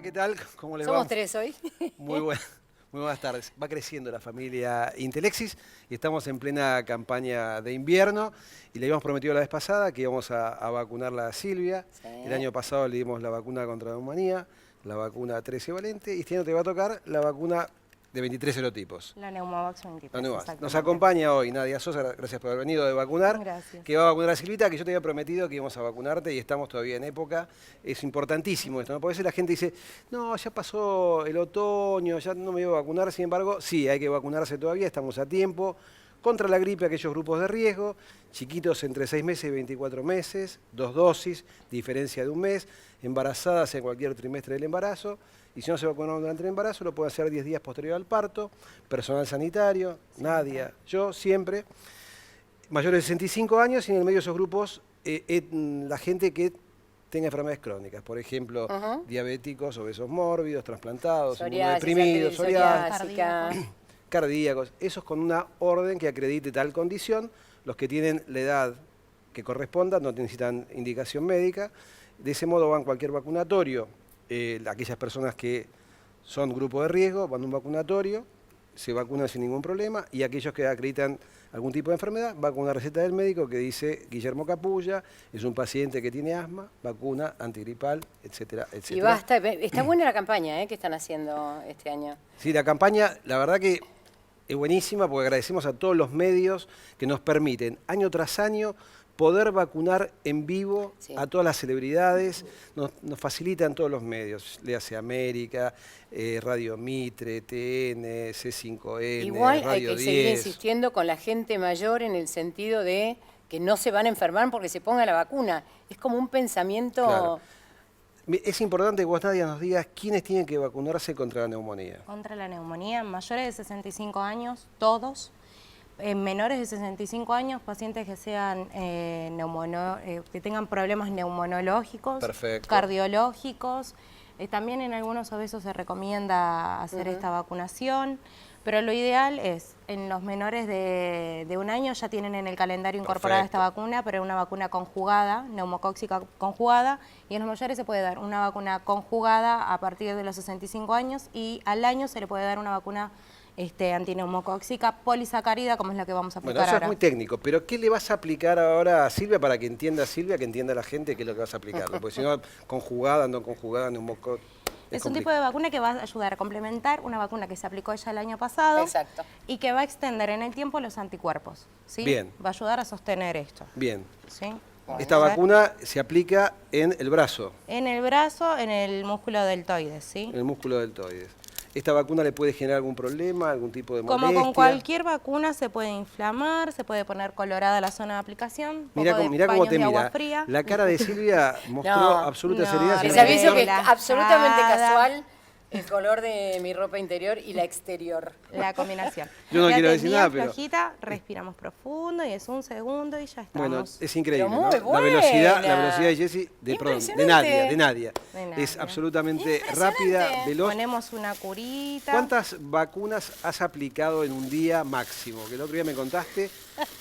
¿qué tal? ¿Cómo les va? Somos tres hoy. Muy buenas tardes. Va creciendo la familia Intelexis y estamos en plena campaña de invierno y le habíamos prometido la vez pasada que íbamos a vacunarla a Silvia. Sí. El año pasado le dimos la vacuna contra la neumonía, la vacuna 13 valente y este año te va a tocar la vacuna de 23 serotipos. La Pneumovax 23. La Pneumovax. Nos acompaña hoy Nadia Sosa, gracias por haber venido de vacunar. Gracias. Que va a vacunar a Silvita, que yo te había prometido que íbamos a vacunarte y estamos todavía en época. Es importantísimo esto, ¿no? Porque a veces la gente dice, no, ya pasó el otoño, ya no me voy a vacunar. Sin embargo, sí, hay que vacunarse todavía, estamos a tiempo. Contra la gripe, aquellos grupos de riesgo, chiquitos entre 6 meses y 24 meses, 2 dosis, diferencia de un mes, embarazadas en cualquier trimestre del embarazo. Y si no se vacunaron durante el embarazo, lo puede hacer 10 días posterior al parto, personal sanitario, Nadia, yo, siempre. Mayores de 65 años y en el medio de esos grupos, la gente que tenga enfermedades crónicas, por ejemplo, diabéticos, obesos mórbidos, trasplantados, inmunodeprimidos, psoriásica, cardíacos, esos con una orden que acredite tal condición, los que tienen la edad que corresponda, no necesitan indicación médica, de ese modo van a cualquier vacunatorio, aquellas personas que son grupo de riesgo, van a un vacunatorio, se vacunan sin ningún problema, y aquellos que acreditan algún tipo de enfermedad, van con una receta del médico que dice Guillermo Capulla, es un paciente que tiene asma, vacuna antigripal, etcétera, etcétera. Y basta, está buena la campaña que están haciendo este año. Sí, la campaña, la verdad que es buenísima porque agradecemos a todos los medios que nos permiten, año tras año, poder vacunar en vivo a todas las celebridades, nos facilitan todos los medios, le hace América, Radio Mitre, TN, C5N, Igual Radio hay que 10. seguir insistiendo con la gente mayor en el sentido de que no se van a enfermar porque se ponga la vacuna. Es como un pensamiento... Claro. Es importante que vos, Nadia, nos digas quiénes tienen que vacunarse contra la neumonía. Contra la neumonía, mayores de 65 años, todos. Menores de 65 años, pacientes que sean que tengan problemas neumonológicos, Perfecto. cardiológicos. También en algunos obesos se recomienda hacer esta vacunación, pero lo ideal es, en los menores de un año ya tienen en el calendario incorporada esta vacuna, pero una vacuna conjugada, neumocóxica conjugada, y en los mayores se puede dar una vacuna conjugada a partir de los 65 años y al año se le puede dar una vacuna antineumocóxica polisacárida, como es la que vamos a aplicar ahora. Bueno, eso ahora. es muy técnico, pero ¿qué le vas a aplicar ahora a Silvia para que entienda Silvia, que entienda la gente qué es lo que vas a aplicar? Porque si no, conjugada, no conjugada, neumocóxica... Es un tipo de vacuna que va a ayudar a complementar una vacuna que se aplicó ella el año pasado. Exacto. Y que va a extender en el tiempo los anticuerpos. ¿Sí? Bien. Va a ayudar a sostener esto. Bien. ¿Sí? Esta vacuna se aplica en el brazo. En el brazo, en el músculo deltoides, ¿sí? En el músculo deltoides. ¿Esta vacuna le puede generar algún problema, algún tipo de molestia? Como con cualquier vacuna se puede inflamar, se puede poner colorada la zona de aplicación. Mirá cómo te mira. Fría. La cara de Silvia mostró absoluta seriedad. Les aviso que es absolutamente casual el color de mi ropa interior y la exterior. La combinación. Yo no quiero decir nada, pero... pero... flojita, respiramos profundo y es un segundo y ya estamos. Bueno, es increíble, Pero ¿no? muy La velocidad buena. de Jessie, de Nadia. Es absolutamente rápida, veloz. Ponemos una curita. ¿Cuántas vacunas has aplicado en un día máximo? Que el otro día me contaste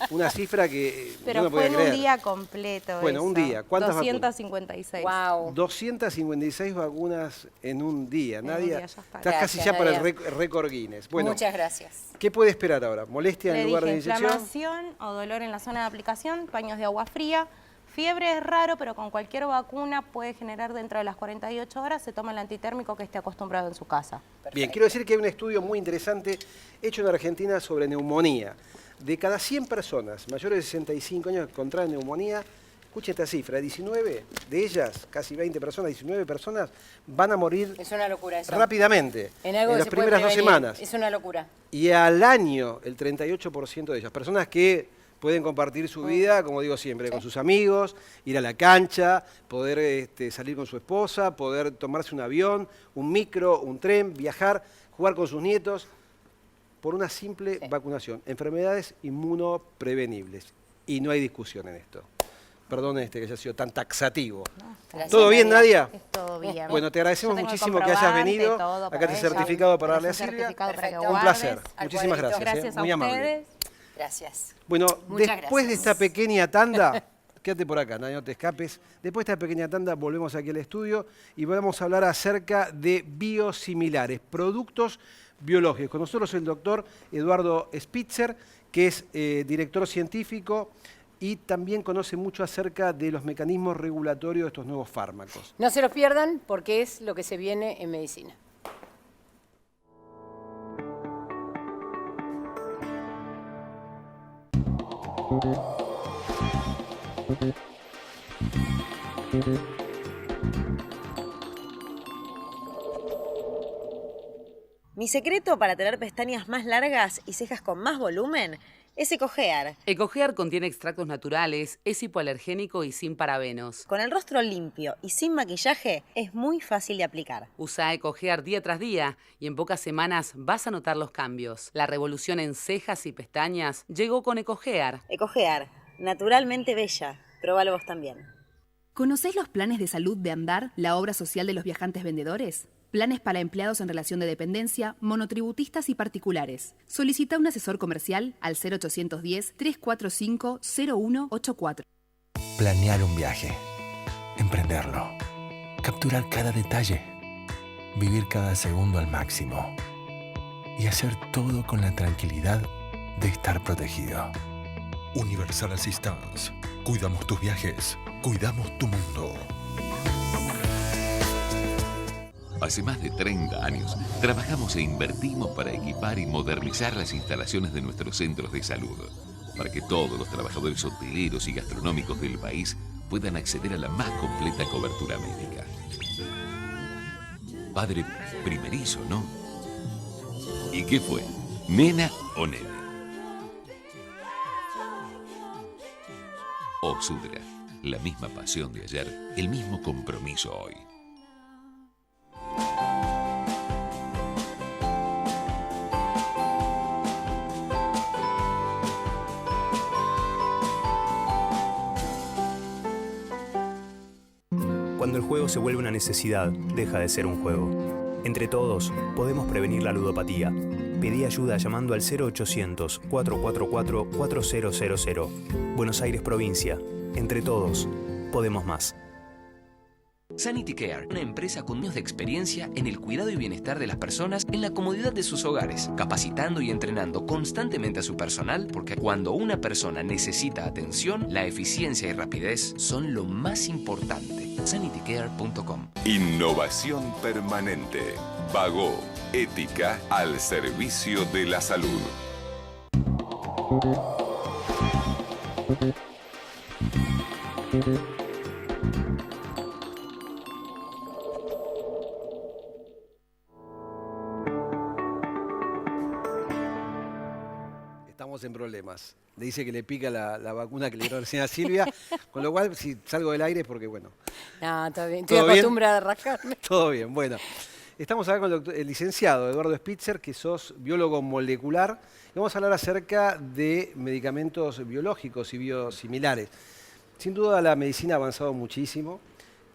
una cifra que pero no me podía fue creer. en un día completo. Bueno, un día. ¿Cuántas 256. Wow. 256 vacunas en un día. Nadia, ya está. estás casi ya para el récord Guinness. Bueno, muchas gracias. ¿Qué puede esperar ahora? ¿Molestia en el lugar de inyección? Inflamación o dolor en la zona de aplicación, paños de agua fría. Fiebre es raro, pero con cualquier vacuna puede generar dentro de las 48 horas, se toma el antitérmico que esté acostumbrado en su casa. Perfecto. Bien, quiero decir que hay un estudio muy interesante hecho en Argentina sobre neumonía. De cada 100 personas mayores de 65 años que contraen neumonía, escuchen esta cifra, 19 de ellas, casi 20 personas, 19 personas, van a morir Es una locura eso. rápidamente, En algo que las se puede primeras 2 prevenir. semanas. Es una locura. Y al año, el 38% de ellas, personas que pueden compartir su vida, como digo siempre, con sus amigos, ir a la cancha, poder salir con su esposa, poder tomarse un avión, un micro, un tren, viajar, jugar con sus nietos, por una simple vacunación. Enfermedades inmunoprevenibles. Y no hay discusión en esto. Perdón que haya sido tan taxativo. Gracias, ¿Todo bien, Nadia? Todo bien. Bueno, te agradecemos Yo tengo el muchísimo que hayas comprobante, venido. todo Acá para te ella. certificado para darle a Es un Silvia. certificado para que Perfecto. Un guardes. placer. Al Muchísimas cuadrito. gracias. Gracias a Muy amable. ustedes. Gracias. Bueno, Muchas después de gracias. esta pequeña tanda, quédate por acá, no te escapes. Después de esta pequeña tanda volvemos aquí al estudio y vamos a hablar acerca de biosimilares, productos biológicos. Con nosotros el doctor Eduardo Spitzer, que es director científico y también conoce mucho acerca de los mecanismos regulatorios de estos nuevos fármacos. No se los pierdan porque es lo que se viene en medicina. Mi secreto para tener pestañas más largas y cejas con más volumen es EcoGear. EcoGear contiene extractos naturales, es hipoalergénico y sin parabenos. Con el rostro limpio y sin maquillaje es muy fácil de aplicar. Usa EcoGear día tras día y en pocas semanas vas a notar los cambios. La revolución en cejas y pestañas llegó con EcoGear. EcoGear, naturalmente bella. Próbalo vos también. ¿Conocés los planes de salud de Andar, la obra social de los viajantes vendedores? Planes para empleados en relación de dependencia, monotributistas y particulares. Solicita un asesor comercial al 0810-345-0184. Planear un viaje. Emprenderlo. Capturar cada detalle. Vivir cada segundo al máximo. Y hacer todo con la tranquilidad de estar protegido. Universal Assistance. Cuidamos tus viajes. Cuidamos tu mundo. Hace más de 30 años, trabajamos e invertimos para equipar y modernizar las instalaciones de nuestros centros de salud, para que todos los trabajadores hoteleros y gastronómicos del país puedan acceder a la más completa cobertura médica. Padre primerizo, ¿no? ¿Y qué fue? ¿Nena o nene? Obsudra, la misma pasión de ayer, el mismo compromiso hoy. Cuando el juego se vuelve una necesidad, deja de ser un juego. Entre todos, podemos prevenir la ludopatía. Pedí ayuda llamando al 0800-444-4000. Buenos Aires, provincia. Entre todos, podemos más. Sanity Care, una empresa con años de experiencia en el cuidado y bienestar de las personas en la comodidad de sus hogares, capacitando y entrenando constantemente a su personal, porque cuando una persona necesita atención, la eficiencia y rapidez son lo más importante. sanitycare.com. Innovación permanente. Vago, ética al servicio de la salud. Estamos en problemas. Le dice que le pica la vacuna que le dieron recién a Silvia, con lo cual si salgo del aire es porque, bueno. No, todo bien. Estoy acostumbrada a rascarme. Todo bien, bueno. Estamos acá con el licenciado Eduardo Spitzer, que sos biólogo molecular, y vamos a hablar acerca de medicamentos biológicos y biosimilares. Sin duda la medicina ha avanzado muchísimo,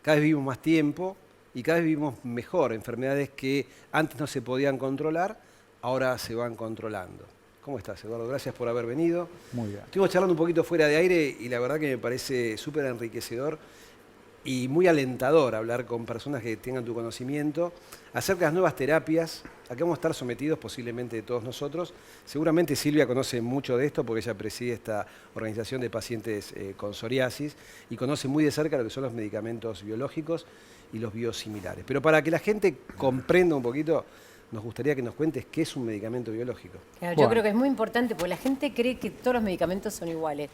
cada vez vivimos más tiempo y cada vez vivimos mejor. Enfermedades que antes no se podían controlar, ahora se van controlando. ¿Cómo estás, Eduardo? Gracias por haber venido. Muy bien. Estuvimos charlando un poquito fuera de aire y la verdad que me parece súper enriquecedor y muy alentador hablar con personas que tengan tu conocimiento acerca de las nuevas terapias a que vamos a estar sometidos posiblemente todos nosotros. Seguramente Silvia conoce mucho de esto porque ella preside esta organización de pacientes con psoriasis y conoce muy de cerca lo que son los medicamentos biológicos y los biosimilares. Pero para que la gente comprenda un poquito, nos gustaría que nos cuentes qué es un medicamento biológico. Claro, yo creo que es muy importante porque la gente cree que todos los medicamentos son iguales.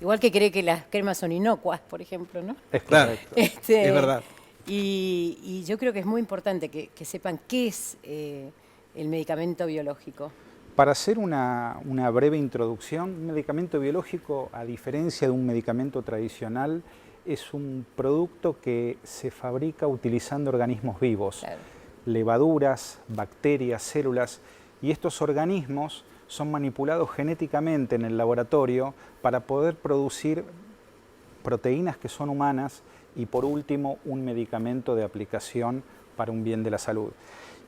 Igual que cree que las cremas son inocuas, por ejemplo, ¿no? Es claro, es verdad. Y yo creo que es muy importante que sepan qué es el medicamento biológico. Para hacer una breve introducción, un medicamento biológico, a diferencia de un medicamento tradicional, es un producto que se fabrica utilizando organismos vivos. Claro. Levaduras, bacterias, células, y estos organismos son manipulados genéticamente en el laboratorio para poder producir proteínas que son humanas y, por último, un medicamento de aplicación para un bien de la salud.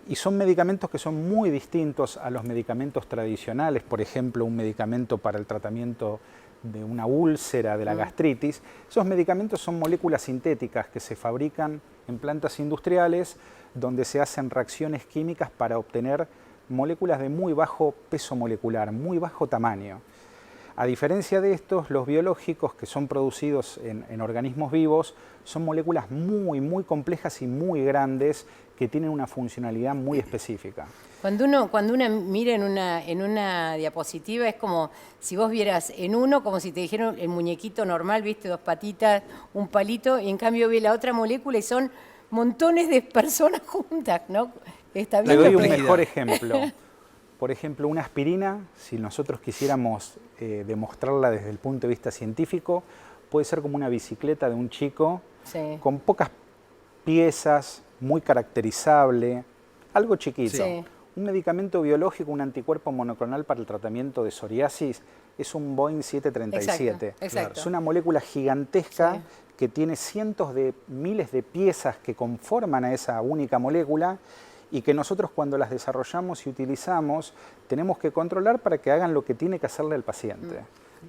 Y son medicamentos que son muy distintos a los medicamentos tradicionales, por ejemplo, un medicamento para el tratamiento de una úlcera, de la gastritis. Esos medicamentos son moléculas sintéticas que se fabrican en plantas industriales donde se hacen reacciones químicas para obtener moléculas de muy bajo peso molecular, muy bajo tamaño. A diferencia de estos, los biológicos que son producidos en organismos vivos son moléculas muy complejas y muy grandes que tienen una funcionalidad muy específica. Cuando uno mira en una diapositiva es como si vos vieras en uno como si te dijeran el muñequito normal, viste, 2 patitas, un palito, y en cambio ve la otra molécula y son montones de personas juntas, ¿no? Está bien. Le doy un mejor ejemplo. Por ejemplo, una aspirina, si nosotros quisiéramos demostrarla desde el punto de vista científico, puede ser como una bicicleta de un chico, sí, con pocas piezas, muy caracterizable, algo chiquito. Sí. Un medicamento biológico, un anticuerpo monoclonal para el tratamiento de psoriasis, es un Boeing 737. Exacto. Es una molécula gigantesca, sí, que tiene cientos de miles de piezas que conforman a esa única molécula y que nosotros cuando las desarrollamos y utilizamos tenemos que controlar para que hagan lo que tiene que hacerle al paciente.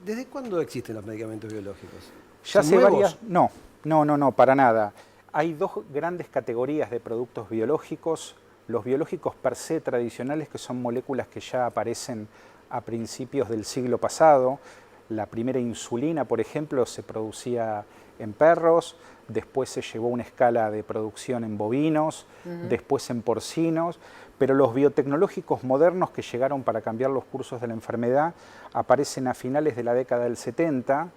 ¿Desde cuándo existen los medicamentos biológicos? Ya ¿Son hace nuevos? No, para nada. Hay 2 grandes categorías de productos biológicos. Los biológicos per se tradicionales, que son moléculas que ya aparecen a principios del siglo pasado. La primera insulina, por ejemplo, se producía en perros, después se llevó a una escala de producción en bovinos, después en porcinos, pero los biotecnológicos modernos que llegaron para cambiar los cursos de la enfermedad aparecen a finales de la década del 70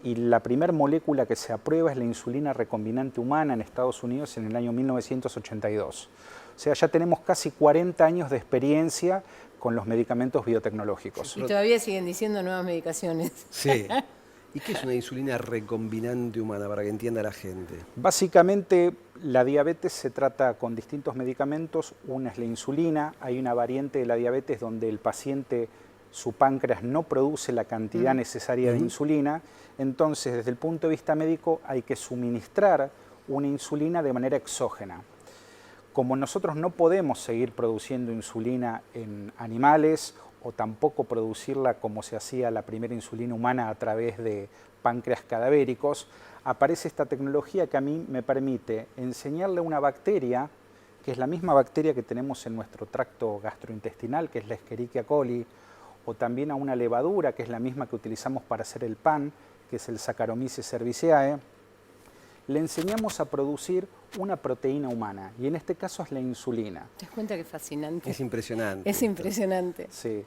y la primera molécula que se aprueba es la insulina recombinante humana en Estados Unidos en el año 1982. O sea, ya tenemos casi 40 años de experiencia con los medicamentos biotecnológicos. Y todavía siguen diciendo nuevas medicaciones. Sí. ¿Y qué es una insulina recombinante humana, para que entienda la gente? Básicamente, la diabetes se trata con distintos medicamentos. Una es la insulina. Hay una variante de la diabetes donde el paciente, su páncreas no produce la cantidad necesaria de insulina. Entonces, desde el punto de vista médico, hay que suministrar una insulina de manera exógena. Como nosotros no podemos seguir produciendo insulina en animales o tampoco producirla como se hacía la primera insulina humana a través de páncreas cadavéricos, aparece esta tecnología que a mí me permite enseñarle a una bacteria, que es la misma bacteria que tenemos en nuestro tracto gastrointestinal, que es la Escherichia coli, o también a una levadura, que es la misma que utilizamos para hacer el pan, que es el Saccharomyces cerevisiae, le enseñamos a producir una proteína humana, y en este caso es la insulina. ¿Te das cuenta que es fascinante? Es impresionante. Es impresionante. Sí.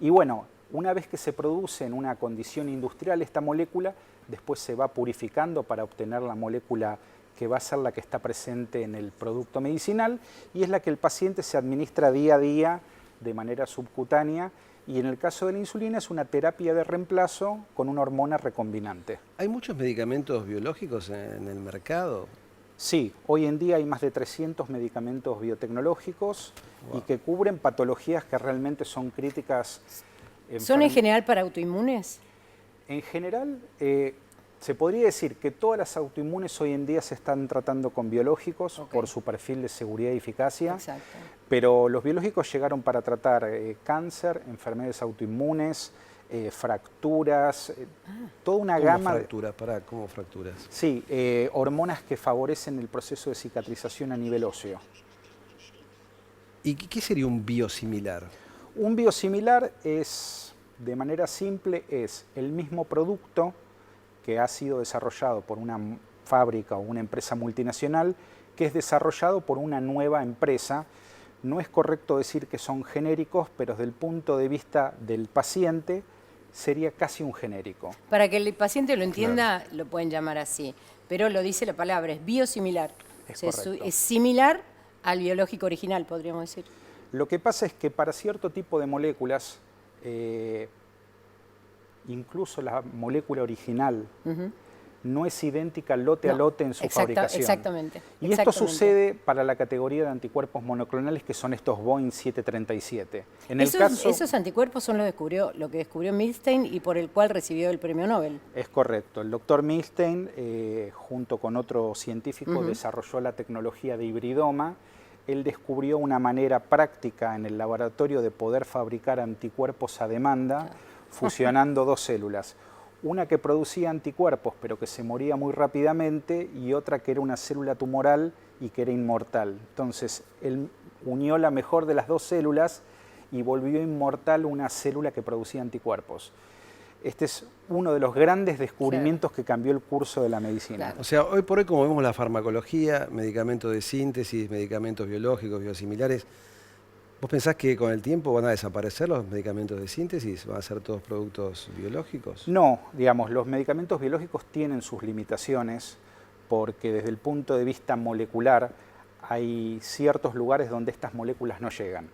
Y bueno, una vez que se produce en una condición industrial esta molécula, después se va purificando para obtener la molécula que va a ser la que está presente en el producto medicinal, y es la que el paciente se administra día a día de manera subcutánea, y en el caso de la insulina es una terapia de reemplazo con una hormona recombinante. ¿Hay muchos medicamentos biológicos en el mercado? Sí, hoy en día hay más de 300 medicamentos biotecnológicos y que cubren patologías que realmente son críticas. ¿Son en general para autoinmunes? En general, se podría decir que todas las autoinmunes hoy en día se están tratando con biológicos por su perfil de seguridad y eficacia. Exacto. Pero los biológicos llegaron para tratar cáncer, enfermedades autoinmunes, fracturas, toda una gama. ¿Cómo fracturas? Sí, hormonas que favorecen el proceso de cicatrización a nivel óseo. ¿Y qué sería un biosimilar? Un biosimilar es, de manera simple, es el mismo producto que ha sido desarrollado por una fábrica o una empresa multinacional, que es desarrollado por una nueva empresa. No es correcto decir que son genéricos, pero desde el punto de vista del paciente sería casi un genérico. Para que el paciente lo entienda, lo pueden llamar así, pero lo dice la palabra, es biosimilar. Es similar al biológico original, podríamos decir. Lo que pasa es que para cierto tipo de moléculas, incluso la molécula original no es idéntica lote a lote en su fabricación. Exactamente. Y esto sucede para la categoría de anticuerpos monoclonales, que son estos Boeing 737. Esos anticuerpos son lo que descubrió Milstein y por el cual recibió el premio Nobel. Es correcto. El doctor Milstein, junto con otro científico, desarrolló la tecnología de hibridoma. Él descubrió una manera práctica en el laboratorio de poder fabricar anticuerpos a demanda, fusionando 2 células. una que producía anticuerpos pero que se moría muy rápidamente y otra que era una célula tumoral y que era inmortal. Entonces él unió la mejor de las dos células y volvió inmortal una célula que producía anticuerpos. Este es uno de los grandes descubrimientos que cambió el curso de la medicina. O sea, hoy por hoy, como vemos la farmacología, medicamentos de síntesis, medicamentos biológicos, biosimilares, ¿vos pensás que con el tiempo van a desaparecer los medicamentos de síntesis? ¿Van a ser todos productos biológicos? No, digamos, los medicamentos biológicos tienen sus limitaciones porque desde el punto de vista molecular hay ciertos lugares donde estas moléculas no llegan.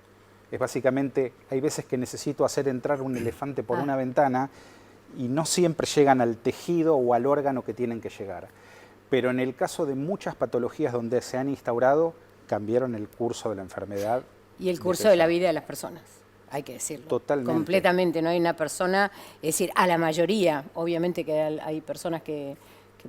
Es básicamente, hay veces que necesito hacer entrar un elefante por una ventana y no siempre llegan al tejido o al órgano que tienen que llegar. Pero en el caso de muchas patologías donde se han instaurado, cambiaron el curso de la enfermedad. Y el curso de la vida de las personas, hay que decirlo. Totalmente. Completamente, no hay una persona, es decir, a la mayoría, obviamente que hay personas que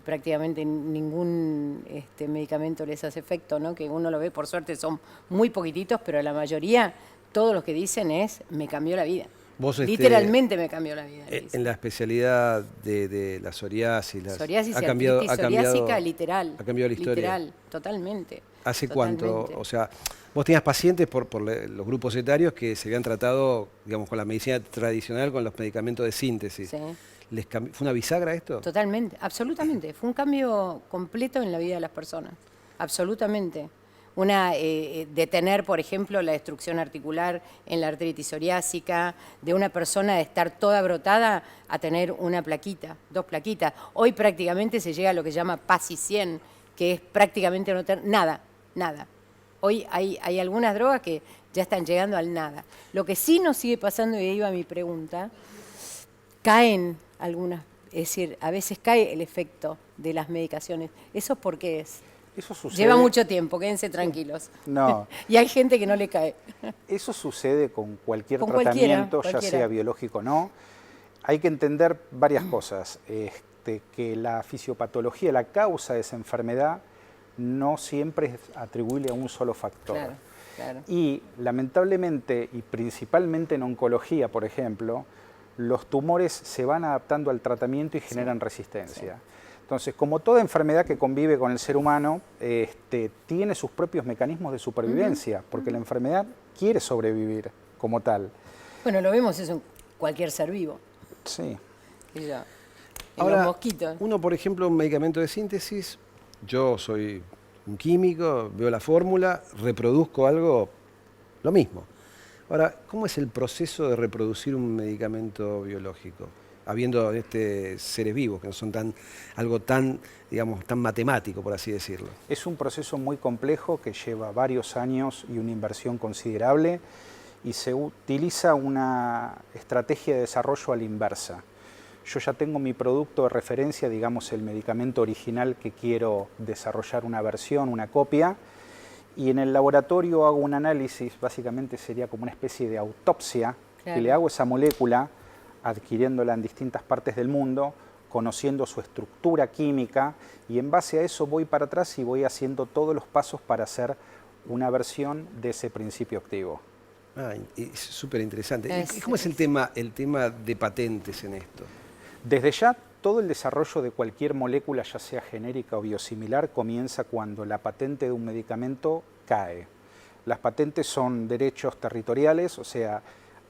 prácticamente ningún medicamento les hace efecto, ¿no? Que uno lo ve, por suerte son muy poquititos, pero a la mayoría, todos los que dicen es, me cambió la vida. Vos, literalmente me cambió la vida. En la especialidad de la psoriasis, Psoriasis ha y cambiado, artritis psoriásica, literal. Ha cambiado la historia. Literal, totalmente. ¿Hace totalmente. cuánto? O sea, vos tenías pacientes por los grupos etarios que se habían tratado, digamos, con la medicina tradicional, con los medicamentos de síntesis. Sí. ¿Fue una bisagra esto? Totalmente, absolutamente. Fue un cambio completo en la vida de las personas. Absolutamente. Detener, por ejemplo, la destrucción articular en la artritis psoriásica, de una persona de estar toda brotada a tener una plaquita, 2 plaquitas. Hoy prácticamente se llega a lo que se llama PASI 100, que es prácticamente no tener nada. Hoy hay algunas drogas que ya están llegando al nada. Lo que sí nos sigue pasando, y ahí iba mi pregunta, caen algunas, es decir, a veces cae el efecto de las medicaciones. ¿Eso por qué es? Eso sucede. Lleva mucho tiempo, quédense tranquilos. No. Y hay gente que no le cae. Eso sucede con cualquier Con tratamiento, cualquiera. ya sea biológico o no. Hay que entender varias cosas. Que la fisiopatología, la causa de esa enfermedad, no siempre es atribuible a un solo factor. Claro. Y lamentablemente, y principalmente en oncología, por ejemplo, los tumores se van adaptando al tratamiento y generan resistencia. Sí. Entonces, como toda enfermedad que convive con el ser humano, tiene sus propios mecanismos de supervivencia, porque la enfermedad quiere sobrevivir como tal. Bueno, lo vemos eso en cualquier ser vivo. Sí. Ahora, los mosquitos. Uno, por ejemplo, un medicamento de síntesis, yo soy un químico, veo la fórmula, reproduzco algo, lo mismo. Ahora, ¿cómo es el proceso de reproducir un medicamento biológico? Habiendo seres vivos, que no son algo tan matemático, por así decirlo. Es un proceso muy complejo que lleva varios años y una inversión considerable y se utiliza una estrategia de desarrollo a la inversa. Yo ya tengo mi producto de referencia, digamos el medicamento original que quiero desarrollar una versión, una copia, y en el laboratorio hago un análisis, básicamente sería como una especie de autopsia, que le hago esa molécula, adquiriéndola en distintas partes del mundo, conociendo su estructura química, y en base a eso voy para atrás y voy haciendo todos los pasos para hacer una versión de ese principio activo. Es súper interesante. ¿Y cómo es el tema de patentes en esto? Desde ya, todo el desarrollo de cualquier molécula, ya sea genérica o biosimilar, comienza cuando la patente de un medicamento cae. Las patentes son derechos territoriales, o sea,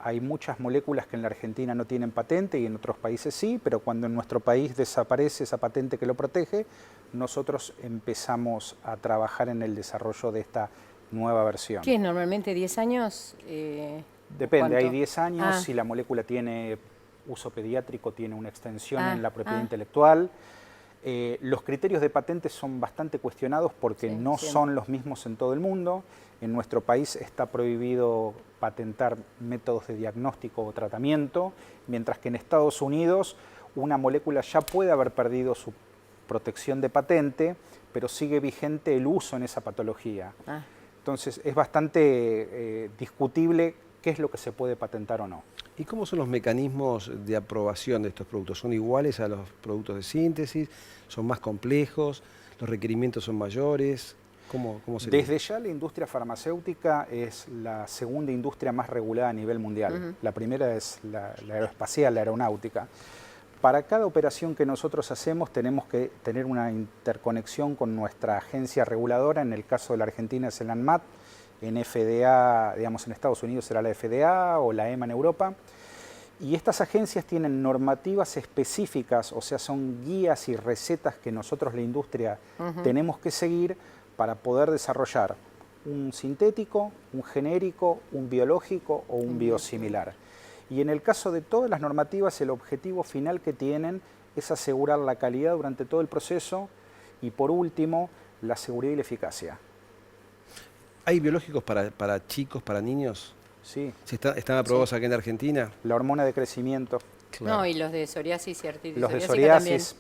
hay muchas moléculas que en la Argentina no tienen patente y en otros países sí, pero cuando en nuestro país desaparece esa patente que lo protege, nosotros empezamos a trabajar en el desarrollo de esta nueva versión. ¿Qué es normalmente 10 años? Depende, ¿cuánto? hay 10 años, si la molécula tiene uso pediátrico, tiene una extensión en la propiedad intelectual. Los criterios de patentes son bastante cuestionados porque no son los mismos en todo el mundo. En nuestro país está prohibido patentar métodos de diagnóstico o tratamiento, mientras que en Estados Unidos una molécula ya puede haber perdido su protección de patente, pero sigue vigente el uso en esa patología. Entonces es bastante discutible qué es lo que se puede patentar o no. ¿Y cómo son los mecanismos de aprobación de estos productos? ¿Son iguales a los productos de síntesis? ¿Son más complejos? ¿Los requerimientos son mayores? ¿Cómo sería? Desde ya la industria farmacéutica es la segunda industria más regulada a nivel mundial. La primera es la aeroespacial, la aeronáutica. Para cada operación que nosotros hacemos tenemos que tener una interconexión con nuestra agencia reguladora. En el caso de la Argentina es el ANMAT, en FDA, digamos en Estados Unidos será la FDA o la EMA en Europa. Y estas agencias tienen normativas específicas, o sea, son guías y recetas que nosotros, la industria, tenemos que seguir para poder desarrollar un sintético, un genérico, un biológico o un biosimilar. Y en el caso de todas las normativas, el objetivo final que tienen es asegurar la calidad durante todo el proceso y, por último, la seguridad y la eficacia. ¿Hay biológicos para chicos, para niños? Sí. ¿Están aprobados aquí en Argentina? La hormona de crecimiento. Claro. No, y los de psoriasis y artritis. Los de psoriasis.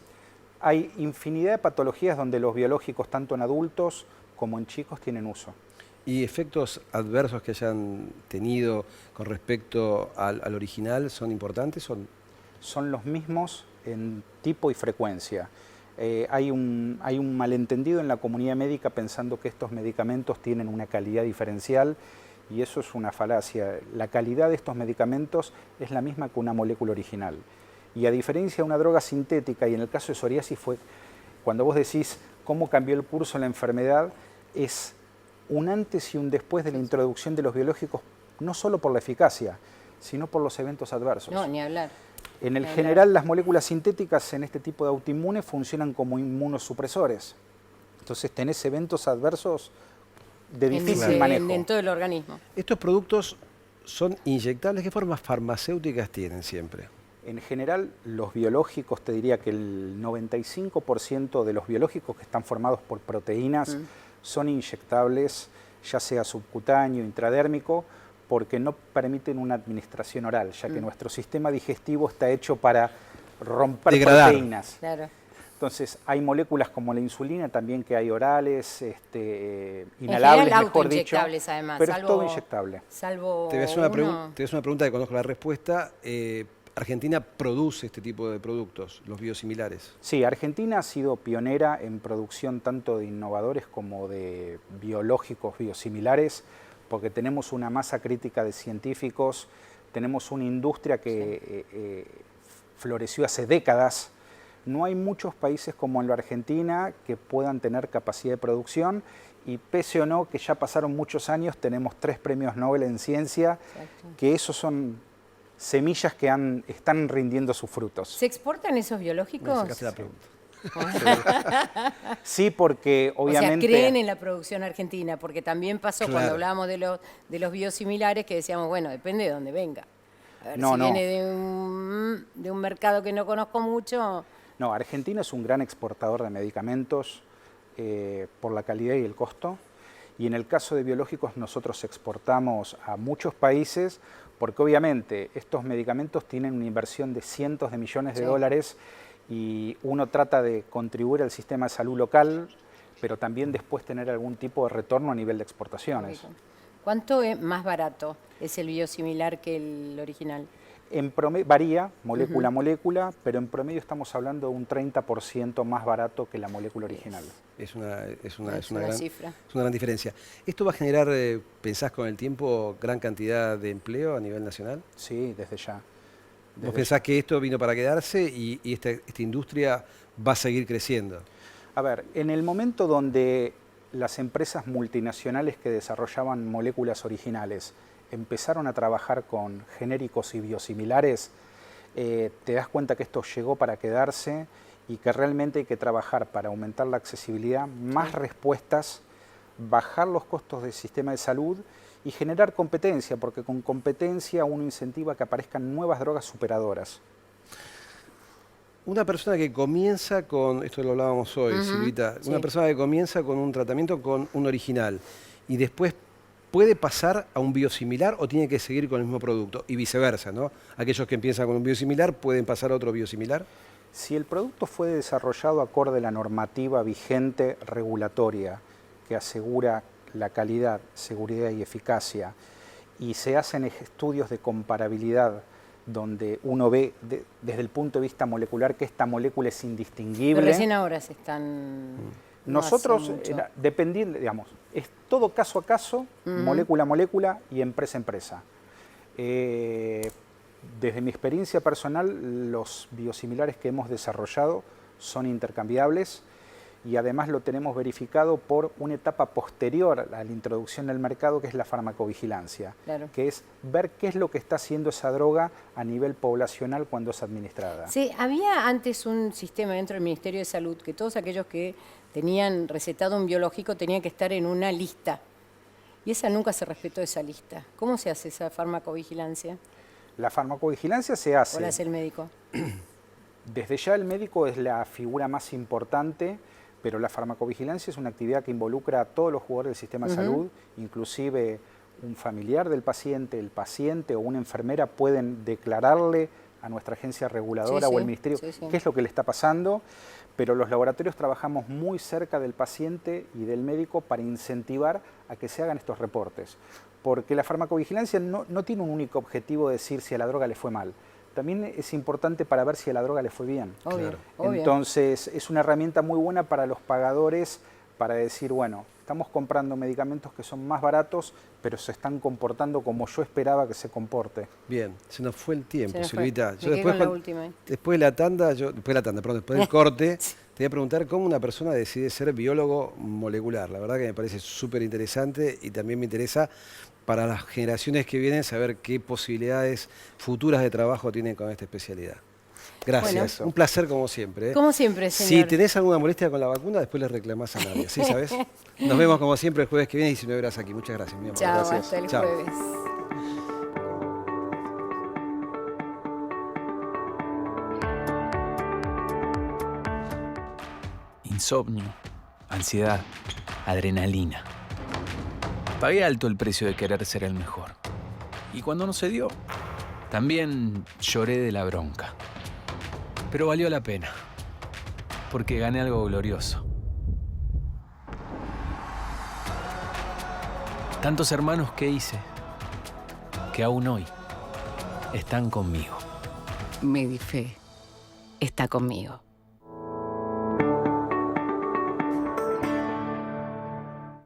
Hay infinidad de patologías donde los biológicos, tanto en adultos como en chicos, tienen uso. ¿Y efectos adversos que hayan tenido con respecto al original son importantes? Son los mismos en tipo y frecuencia. Hay un malentendido en la comunidad médica pensando que estos medicamentos tienen una calidad diferencial y eso es una falacia. La calidad de estos medicamentos es la misma que una molécula original. Y a diferencia de una droga sintética, y en el caso de psoriasis fue, cuando vos decís cómo cambió el curso de la enfermedad, es un antes y un después de la introducción de los biológicos, no solo por la eficacia, sino por los eventos adversos. No, ni hablar. En el general, las moléculas sintéticas en este tipo de autoinmune funcionan como inmunosupresores. Entonces tenés eventos adversos de difícil manejo. En todo el organismo. ¿Estos productos son inyectables? ¿Qué formas farmacéuticas tienen siempre? En general, los biológicos, te diría que el 95% de los biológicos que están formados por proteínas son inyectables, ya sea subcutáneo, intradérmico, porque no permiten una administración oral, ya que nuestro sistema digestivo está hecho para romper proteínas. Claro. Entonces, hay moléculas como la insulina también que hay orales, inhalables, mejor dicho, además, pero es todo inyectable. Salvo te voy a hacer una pregunta que conozco la respuesta. ¿Argentina produce este tipo de productos, los biosimilares? Sí, Argentina ha sido pionera en producción tanto de innovadores como de biológicos biosimilares, porque tenemos una masa crítica de científicos, tenemos una industria que floreció hace décadas. No hay muchos países como en la Argentina que puedan tener capacidad de producción y pese o no que ya pasaron muchos años, tenemos 3 premios Nobel en ciencia, que esos son semillas que están rindiendo sus frutos. ¿Se exportan esos biológicos? Me sacaste la pregunta. Sí, porque obviamente... O sea, creen en la producción argentina, porque también pasó cuando hablábamos de los biosimilares que decíamos, bueno, depende de dónde venga. A ver, si viene de un mercado que no conozco mucho... No, Argentina es un gran exportador de medicamentos por la calidad y el costo. Y en el caso de biológicos nosotros exportamos a muchos países porque obviamente estos medicamentos tienen una inversión de cientos de millones de dólares y uno trata de contribuir al sistema de salud local, pero también después tener algún tipo de retorno a nivel de exportaciones. ¿Cuánto es más barato es el biosimilar que el original? En promedio, varía molécula a molécula, pero en promedio estamos hablando de un 30% más barato que la molécula original. Es una gran diferencia. ¿Esto va a generar, pensás con el tiempo, gran cantidad de empleo a nivel nacional? Sí, desde ya. ¿Vos pensás que esto vino para quedarse y esta industria va a seguir creciendo? A ver, en el momento donde las empresas multinacionales que desarrollaban moléculas originales empezaron a trabajar con genéricos y biosimilares, te das cuenta que esto llegó para quedarse y que realmente hay que trabajar para aumentar la accesibilidad, más respuestas, bajar los costos del sistema de salud y generar competencia, porque con competencia uno incentiva que aparezcan nuevas drogas superadoras. Una persona que comienza con, esto lo hablábamos hoy, Silvita, una persona que comienza con un tratamiento con un original y después ¿puede pasar a un biosimilar o tiene que seguir con el mismo producto? Y viceversa, ¿no? Aquellos que empiezan con un biosimilar, ¿pueden pasar a otro biosimilar? Si el producto fue desarrollado acorde a la normativa vigente regulatoria que asegura la calidad, seguridad y eficacia, y se hacen estudios de comparabilidad donde uno ve desde el punto de vista molecular que esta molécula es indistinguible. Pero recién ahora se están... Nosotros, dependiendo, digamos, es todo caso a caso, molécula a molécula y empresa a empresa. Desde mi experiencia personal, los biosimilares que hemos desarrollado son intercambiables y además lo tenemos verificado por una etapa posterior a la introducción al mercado, que es la farmacovigilancia, Claro. que es ver qué es lo que está haciendo esa droga a nivel poblacional cuando es administrada. Sí, había antes un sistema dentro del Ministerio de Salud que todos aquellos que tenían recetado un biológico tenían que estar en una lista. Y esa nunca se respetó, esa lista. ¿Cómo se hace esa farmacovigilancia? La farmacovigilancia se hace. ¿O la hace el médico? Desde ya el médico es la figura más importante, pero la farmacovigilancia es una actividad que involucra a todos los jugadores del sistema de salud, inclusive un familiar del paciente, el paciente o una enfermera pueden declararle a nuestra agencia reguladora o el ministerio qué es lo que le está pasando, pero los laboratorios trabajamos muy cerca del paciente y del médico para incentivar a que se hagan estos reportes, porque la farmacovigilancia no tiene un único objetivo de decir si a la droga le fue mal. También es importante para ver si a la droga le fue bien. Obvio. Entonces, es una herramienta muy buena para los pagadores para decir, bueno, estamos comprando medicamentos que son más baratos, pero se están comportando como yo esperaba que se comporte. Bien, se nos fue el tiempo, Se nos Silvita. fue. Me quedé con la última. Después del corte, te voy a preguntar cómo una persona decide ser biólogo molecular. La verdad que me parece súper interesante y también me interesa para las generaciones que vienen saber qué posibilidades futuras de trabajo tienen con esta especialidad. Gracias, Bueno. un placer como siempre. Como siempre, señor. Si tenés alguna molestia con la vacuna, después le reclamás a nadie, ¿sí sabes? Nos vemos como siempre el jueves que viene, 19 horas aquí. Muchas gracias, mi amor. Chao, Gracias. hasta el Chao. jueves. Insomnio, ansiedad, adrenalina. Pagué alto el precio de querer ser el mejor. Y cuando no se dio, también lloré de la bronca. Pero valió la pena, porque gané algo glorioso. Tantos hermanos que hice, que aún hoy están conmigo. Medife está conmigo.